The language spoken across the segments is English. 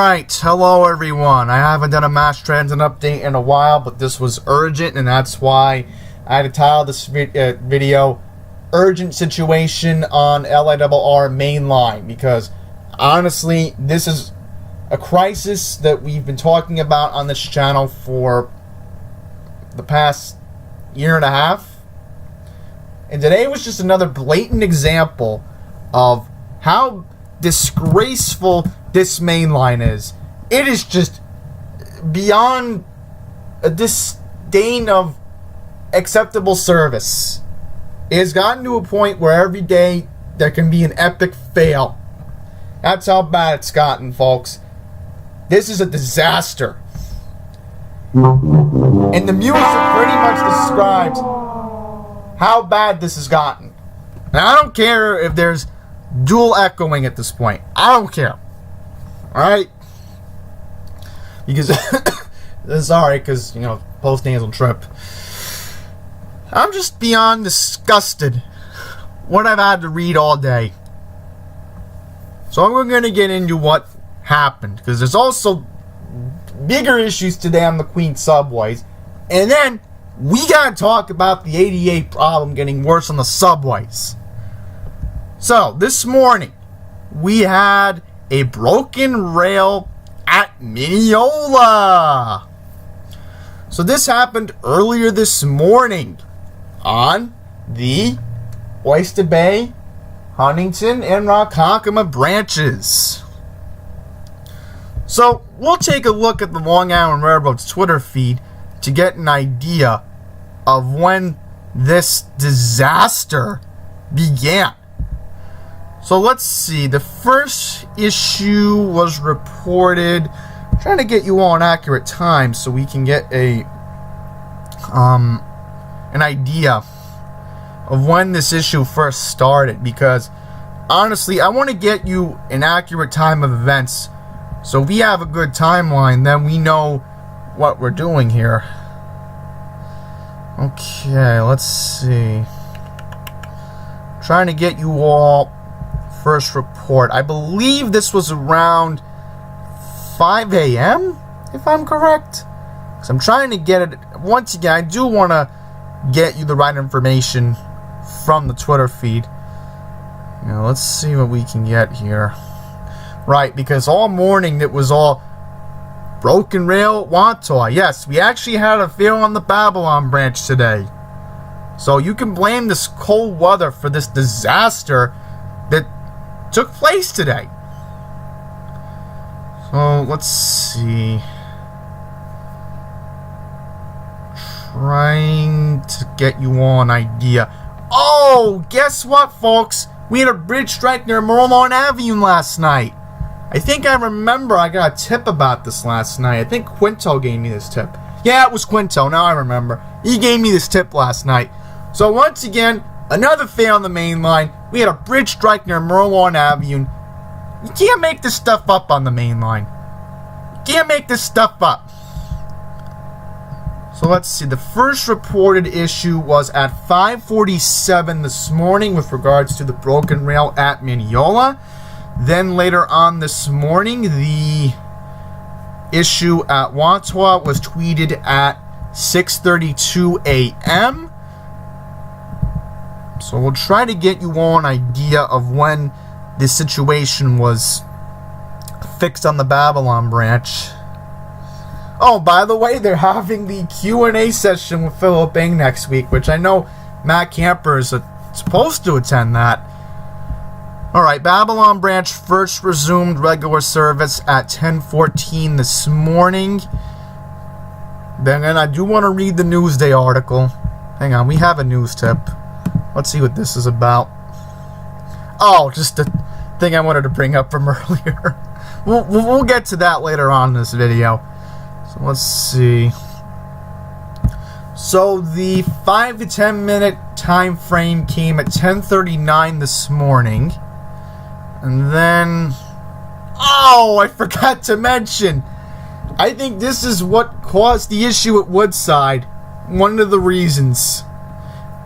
Alright, hello everyone. I haven't done a mass transit update in a while, but this was urgent, and that's why I had to title this video Urgent Situation on LIRR Main Line, because honestly, this is a crisis that we've been talking about on this channel for the past year and a half. And today was just another blatant example of how disgraceful this main line is. It is just beyond a disdain of acceptable service. It has gotten to a point where every day there can be an epic fail. That's how bad it's gotten, folks. This is a disaster. And the music pretty much describes how bad this has gotten. And I don't care if there's dual echoing at this point. I don't care. Alright? Because, sorry, because, post-nasal trip. I'm just beyond disgusted what I've had to read all day. So we're going to get into what happened, because there's also bigger issues today on the Queen subways. And then we got to talk about the ADA problem getting worse on the subways. So, this morning, we had a broken rail at Mineola. So, this happened earlier this morning on the Oyster Bay, Huntington, and Ronkonkoma branches. So, we'll take a look at the Long Island Railroad's Twitter feed to get an idea of when this disaster began. So let's see, the first issue was reported, I'm trying to get you all an accurate time so we can get an idea of when this issue first started, because honestly, I want to get you an accurate time of events, so if we have a good timeline, then we know what we're doing here. Okay, let's see. Trying to get you all first report. I believe this was around 5 a.m., if I'm correct. So I'm trying to get it. Once again, I do want to get you the right information from the Twitter feed. Let's see what we can get here. Right, because all morning it was all broken rail at Wantaw. Yes, we actually had a fail on the Babylon branch today. So you can blame this cold weather for this disaster that took place today. So let's see. Trying to get you all an idea. Oh, guess what, folks? We had a bridge strike near Merlon Avenue last night. I think I remember I got a tip about this last night. I think Quinto gave me this tip. Yeah, it was Quinto. Now I remember. He gave me this tip last night. So once again, another fail on the main line. We had a bridge strike near Merlon Avenue. You can't make this stuff up on the main line. You can't make this stuff up. So let's see. The first reported issue was at 5:47 this morning with regards to the broken rail at Mineola. Then later on this morning, the issue at Wantaw was tweeted at 6:32 a.m. So we'll try to get you all an idea of when this situation was fixed on the Babylon branch. Oh, by the way, they're having the Q&A session with Philip Ng next week, which I know Matt Camper is supposed to attend that. Alright, Babylon branch first resumed regular service at 10:14 this morning. Then I do want to read the Newsday article. Hang on, we have a news tip. Let's see what this is about. Oh, just the thing I wanted to bring up from earlier. We'll get to that later on in this video. So let's see. So the 5 to 10 minute time frame came at 10:39 this morning. And then, oh, I forgot to mention, I think this is what caused the issue at Woodside. One of the reasons.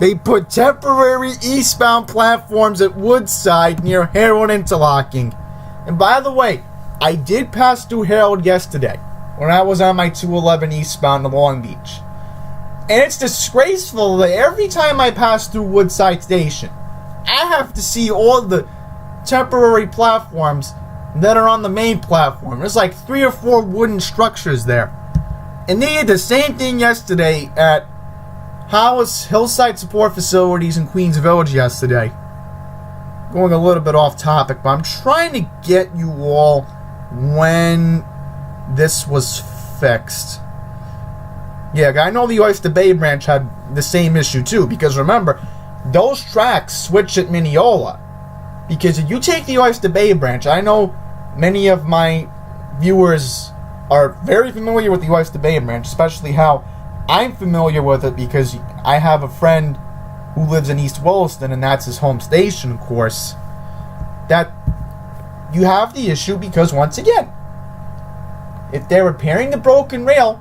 They put temporary eastbound platforms at Woodside near Heroin Interlocking. And by the way, I did pass through Harold yesterday when I was on my 211 eastbound to Long Beach. And it's disgraceful that every time I pass through Woodside Station, I have to see all the temporary platforms that are on the main platform. There's like 3 or 4 wooden structures there. And they did the same thing yesterday at Hollis Hillside Support Facilities in Queens Village yesterday. Going a little bit off topic, but I'm trying to get you all when this was fixed. Yeah, I know the Oyster Bay branch had the same issue too, because remember, those tracks switch at Mineola. Because if you take the Oyster Bay branch, I know many of my viewers are very familiar with the Oyster Bay branch, especially how I'm familiar with it because I have a friend who lives in East Williston, and that's his home station, of course. That you have the issue because, once again, if they're repairing the broken rail,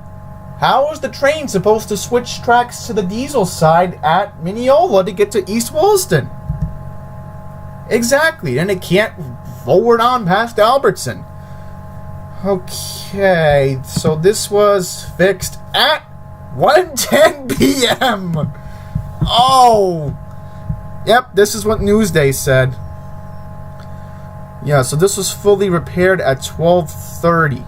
how is the train supposed to switch tracks to the diesel side at Mineola to get to East Williston? Exactly, and it can't forward on past Albertson. Okay, so this was fixed at 1:10 p.m. Oh! Yep, this is what Newsday said. Yeah, so this was fully repaired at 12:30.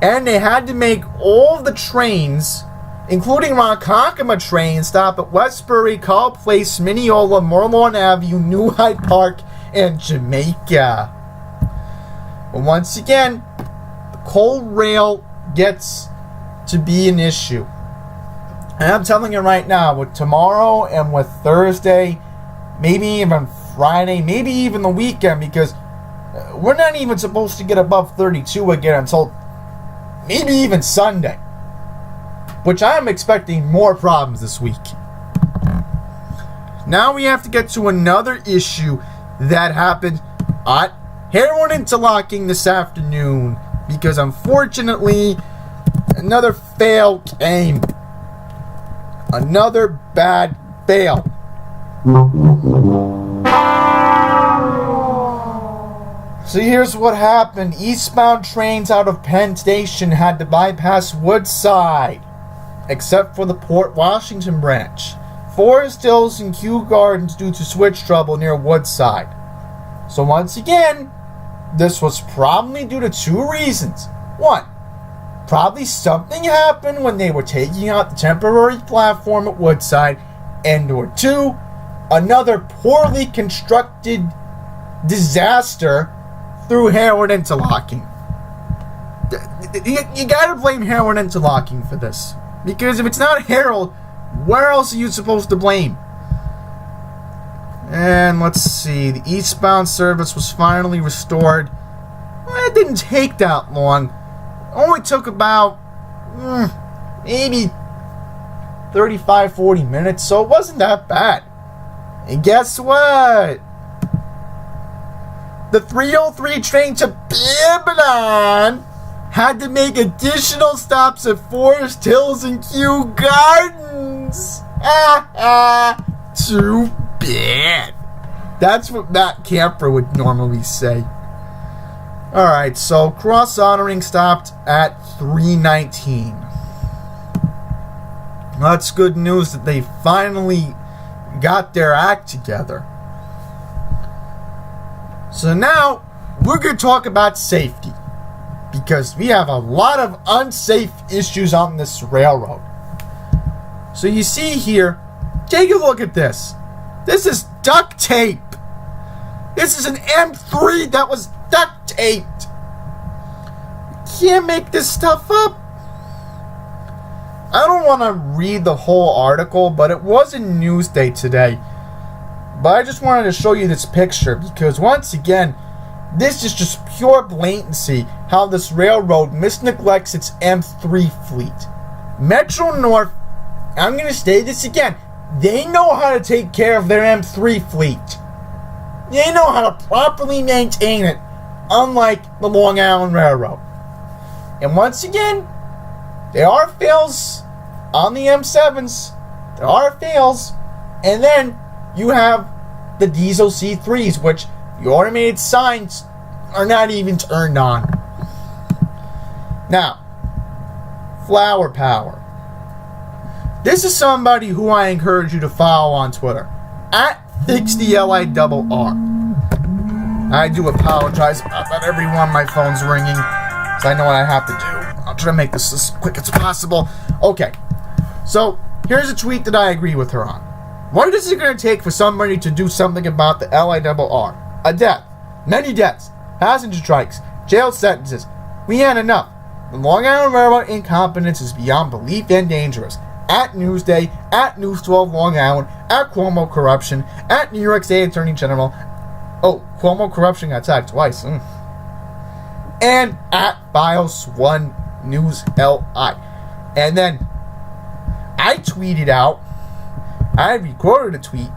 And they had to make all the trains, including Ronkonkoma trains, stop at Westbury, Carl Place, Mineola, Moorlawn Avenue, New Hyde Park, and Jamaica. But once again, the coal rail gets to be an issue. And I'm telling you right now, with tomorrow and with Thursday, maybe even Friday, maybe even the weekend, because we're not even supposed to get above 32 again until maybe even Sunday, which I am expecting more problems this week. Now we have to get to another issue that happened at Heroin Interlocking this afternoon, because unfortunately another fail came. Another bad fail. So here's what happened. Eastbound trains out of Penn Station had to bypass Woodside, except for the Port Washington branch, Forest Hills, and Kew Gardens due to switch trouble near Woodside. So once again, this was probably due to 2 reasons. 1, probably something happened when they were taking out the temporary platform at Woodside, and or 2, another poorly constructed disaster through Heroin Interlocking. You gotta blame Heroin Interlocking for this, because if it's not Harold, where else are you supposed to blame? And let's see, the eastbound service was finally restored. Well, it didn't take that long. It only took about maybe 35-40 minutes, so it wasn't that bad. And guess what? The 303 train to Babylon had to make additional stops at Forest Hills and Kew Gardens. Too bad. That's what Matt Camper would normally say. Alright, so cross honoring stopped at 3:19. That's good news that they finally got their act together. So now we're going to talk about safety, because we have a lot of unsafe issues on this railroad. So you see here, take a look at this. This is duct tape. This is an M3 that was duct taped. You can't make this stuff up. I don't want to read the whole article, but it was in Newsday today. But I just wanted to show you this picture, because once again, this is just pure blatancy how this railroad misneglects its M3 fleet. Metro North, I'm going to say this again, they know how to take care of their M3 fleet. They know how to properly maintain it, unlike the Long Island Railroad. And once again, there are fails on the M7s. There are fails. And then you have the diesel C3s, which the automated signs are not even turned on. Now, Flower Power. This is somebody who I encourage you to follow on Twitter. At FixTheLIRR. I do apologize about everyone. My phone's ringing. So I know what I have to do. I'll try to make this as quick as possible. Okay. So, here's a tweet that I agree with her on. What is it going to take for somebody to do something about the LIRR? A death. Many deaths. Passenger strikes. Jail sentences. We had enough. The Long Island Railroad incompetence is beyond belief and dangerous. At Newsday, at News 12 Long Island, at Cuomo Corruption, at New York State Attorney General. Oh, Cuomo Corruption got tagged twice. And at BIOS1 News LI. And then I tweeted out, I recorded a tweet,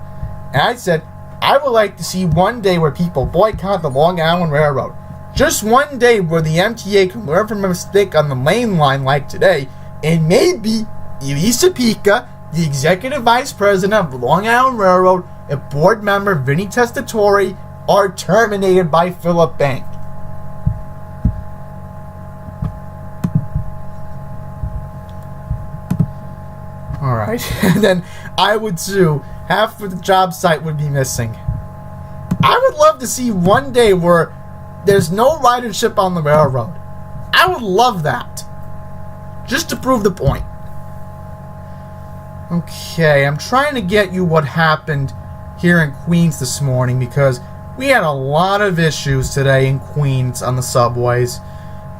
and I said, I would like to see one day where people boycott the Long Island Railroad. Just one day where the MTA can learn from a mistake on the main line like today, and maybe Elisa Pica, the executive vice president of the Long Island Railroad, and board member Vinny Testatore are terminated by Philip Bank. Alright, and then I would too. Half of the job site would be missing. I would love to see one day where there's no ridership on the railroad. I would love that. Just to prove the point. Okay, I'm trying to get you what happened here in Queens this morning because we had a lot of issues today in Queens on the subways.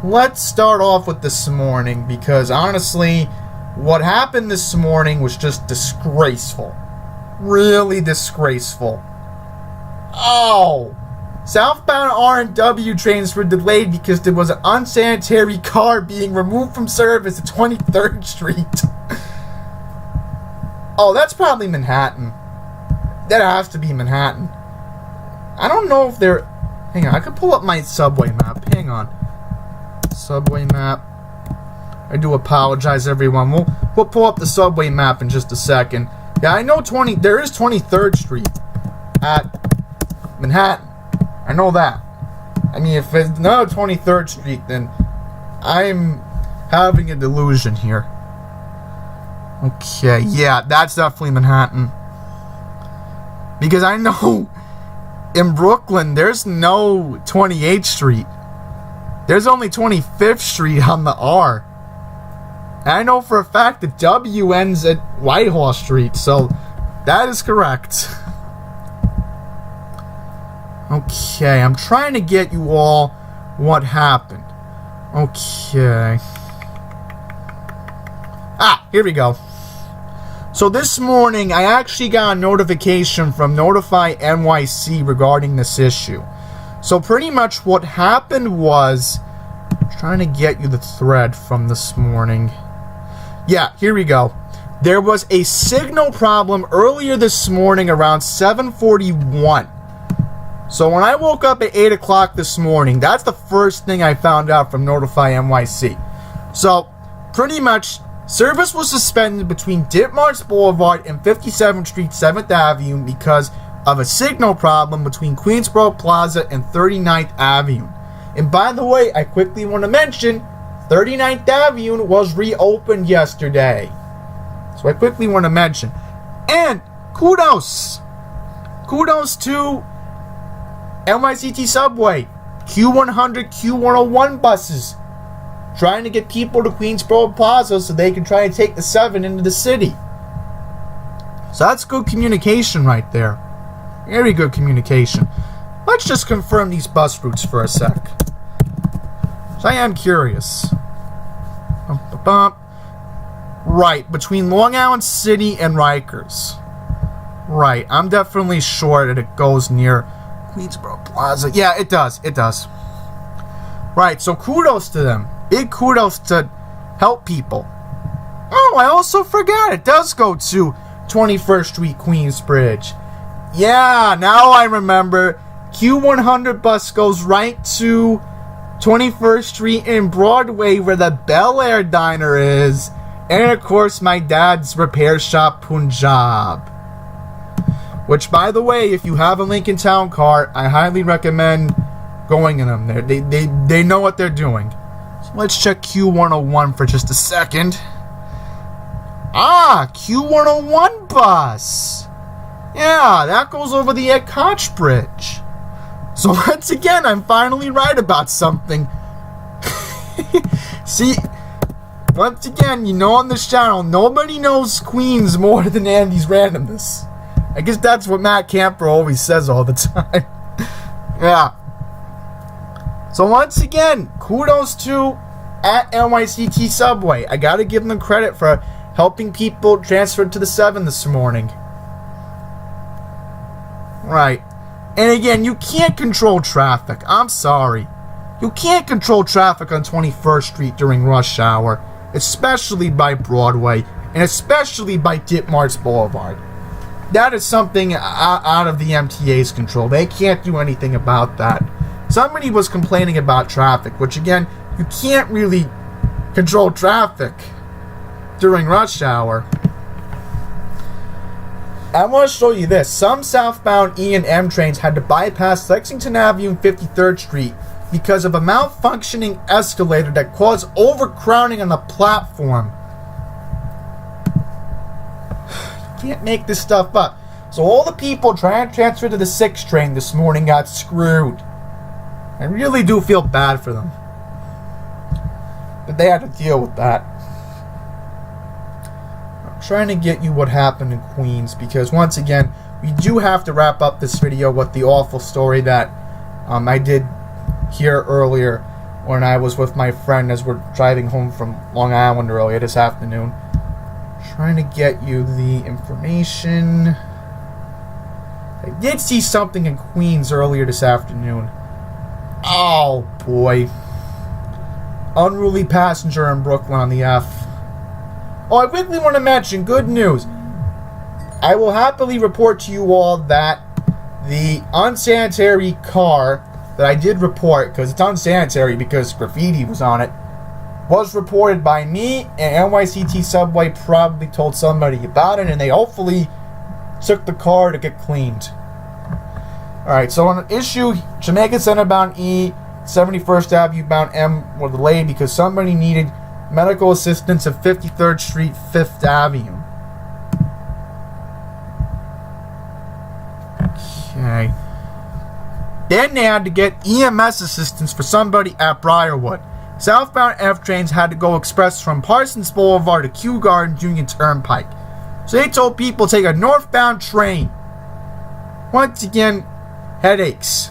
Let's start off with this morning because honestly, what happened this morning was just disgraceful. Really disgraceful. Oh! Southbound R&W trains were delayed because there was an unsanitary car being removed from service at 23rd Street. Oh, that's probably Manhattan. That has to be Manhattan. I don't know if they're... Hang on, I could pull up my subway map. Hang on. Subway map. I do apologize, everyone. We'll pull up the subway map in just a second. Yeah, I know there is 23rd Street at Manhattan. I know that. I mean, if it's not 23rd Street, then I'm having a delusion here. Okay, yeah, that's definitely Manhattan. Because I know in Brooklyn, there's no 28th Street. There's only 25th Street on the R. And I know for a fact that W ends at Whitehall Street, so that is correct. Okay, I'm trying to get you all what happened. Okay. Here we go. So this morning, I actually got a notification from Notify NYC regarding this issue. So pretty much what happened was... I'm trying to get you the thread from this morning. Yeah, here we go. There was a signal problem earlier this morning around 7:41. So when I woke up at 8 o'clock this morning, that's the first thing I found out from Notify NYC. So, pretty much, service was suspended between Ditmars Boulevard and 57th Street, 7th Avenue because of a signal problem between Queensboro Plaza and 39th Avenue. And by the way, I quickly want to mention, 39th Avenue was reopened yesterday. So I quickly want to mention. And kudos to NYCT Subway, Q100, Q101 buses, trying to get people to Queensboro Plaza so they can try and take the 7 into the city. So that's good communication right there. Very good communication. Let's just confirm these bus routes for a sec. So I am curious. Right, between Long Island City and Rikers. Right, I'm definitely sure that it goes near Queensboro Plaza. Yeah, it does. Right, so kudos to them. Big kudos to help people. Oh, I also forgot. It does go to 21st Street, Queensbridge. Yeah, now I remember. Q100 bus goes right to 21st Street and Broadway where the Bel Air Diner is. And, of course, my dad's repair shop, Punjab. Which, by the way, if you have a Lincoln Town car, I highly recommend going in them there. They know what they're doing. So let's check Q101 for just a second. Q101 bus. Yeah, that goes over the Ed Koch Bridge. So once again, I'm finally right about something. See, once again, on this channel, nobody knows Queens more than Andy's Randomness. I guess that's what Matt Camper always says all the time. Yeah. So once again, kudos to at NYCT Subway. I gotta give them credit for helping people transfer to the 7 this morning. Right. And again, you can't control traffic. I'm sorry. You can't control traffic on 21st Street during rush hour, especially by Broadway, and especially by Ditmars Boulevard. That is something out of the MTA's control. They can't do anything about that. Somebody was complaining about traffic, which again, you can't really control traffic during rush hour. I want to show you this. Some southbound E and M trains had to bypass Lexington Avenue and 53rd Street because of a malfunctioning escalator that caused overcrowding on the platform. You can't make this stuff up. So all the people trying to transfer to the 6 train this morning got screwed. I really do feel bad for them. But they had to deal with that. Trying to get you what happened in Queens, because once again we do have to wrap up this video with the awful story that I did hear earlier when I was with my friend as we're driving home from Long Island earlier this afternoon. Trying to get you the information. I did see something in Queens earlier this afternoon. Oh boy. Unruly passenger in Brooklyn on the F. Oh, I quickly want to mention good news. I will happily report to you all that the unsanitary car that I did report, because it's unsanitary because graffiti was on it, was reported by me, and NYCT Subway probably told somebody about it, and they hopefully took the car to get cleaned. Alright, so on an issue, Jamaica Center bound E, 71st Avenue bound M were delayed because somebody needed medical assistance at 53rd Street, 5th Avenue. Okay. Then they had to get EMS assistance for somebody at Briarwood. Southbound F trains had to go express from Parsons Boulevard to Kew Gardens Union Turnpike. So they told people to take a northbound train. Once again, headaches.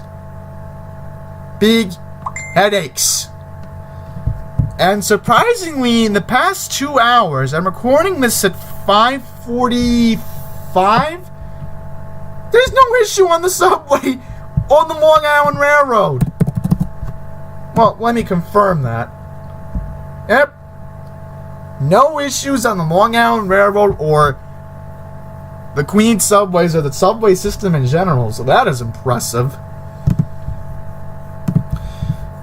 Big headaches. And surprisingly, in the past 2 hours, I'm recording this at 5:45. There's no issue on the subway on the Long Island Railroad. Well, let me confirm that. Yep. No issues on the Long Island Railroad or the Queens subways or the subway system in general, so that is impressive.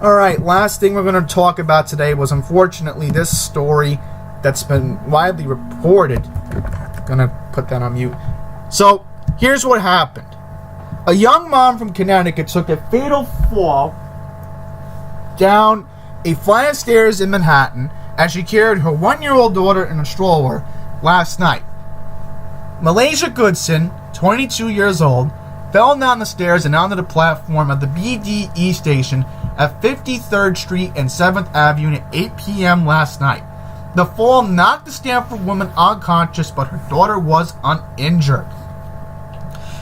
Alright, last thing we're going to talk about today was unfortunately this story that's been widely reported. Gonna put that on mute. So, here's what happened. A young mom from Connecticut took a fatal fall down a flight of stairs in Manhattan as she carried her 1-year-old daughter in a stroller last night. Malaysia Goodson, 22 years old, fell down the stairs and onto the platform at the BDE station at 53rd Street and 7th Avenue at 8 p.m. last night. The fall knocked the Stanford woman unconscious, but her daughter was uninjured.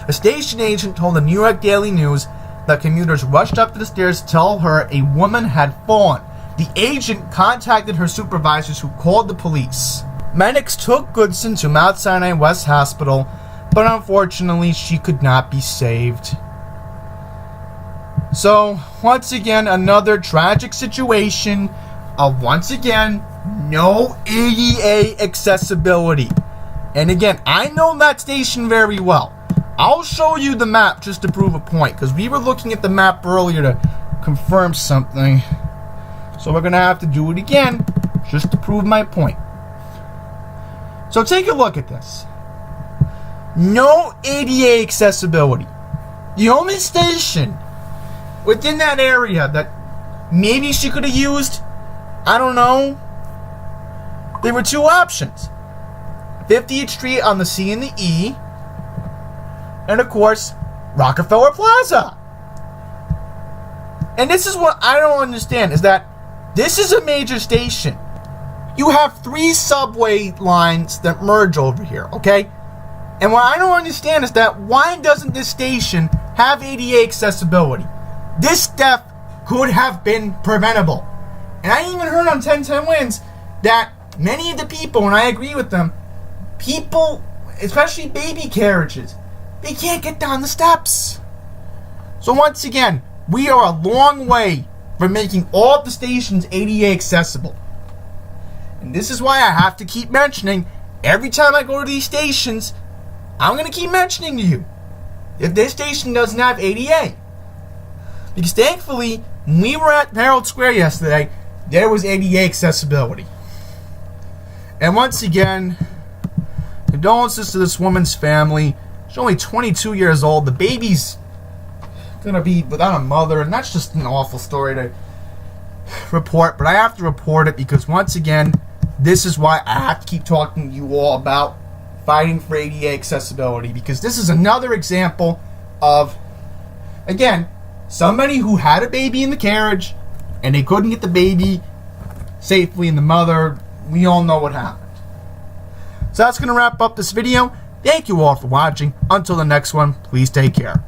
A station agent told the New York Daily News that commuters rushed up to the stairs to tell her a woman had fallen. The agent contacted her supervisors, who called the police. Medics took Goodson to Mount Sinai West Hospital, but unfortunately she could not be saved. So, once again, another tragic situation of, once again, no ADA accessibility. And again, I know that station very well. I'll show you the map just to prove a point, because we were looking at the map earlier to confirm something. So we're going to have to do it again just to prove my point. So take a look at this. No ADA accessibility. The only station within that area that maybe she could have used. I don't know. There were two options. 50th Street on the C and the E. And of course, Rockefeller Plaza. And this is what I don't understand, is that this is a major station. You have 3 subway lines that merge over here, okay? And what I don't understand is that why doesn't this station have ADA accessibility? This death could have been preventable. And I even heard on 1010 Wins that many of the people, and I agree with them, people, especially baby carriages, they can't get down the steps. So once again, we are a long way from making all of the stations ADA accessible. And this is why I have to keep mentioning, every time I go to these stations, I'm going to keep mentioning to you, if this station doesn't have ADA. Because thankfully, when we were at Herald Square yesterday, there was ADA accessibility. And once again, condolences to this woman's family. She's only 22 years old. The baby's gonna be without a mother, and that's just an awful story to report, but I have to report it because once again, this is why I have to keep talking to you all about fighting for ADA accessibility, because this is another example of, again, somebody who had a baby in the carriage and they couldn't get the baby safely, and the mother, we all know what happened. So that's going to wrap up this video. Thank you all for watching. Until the next one, please take care.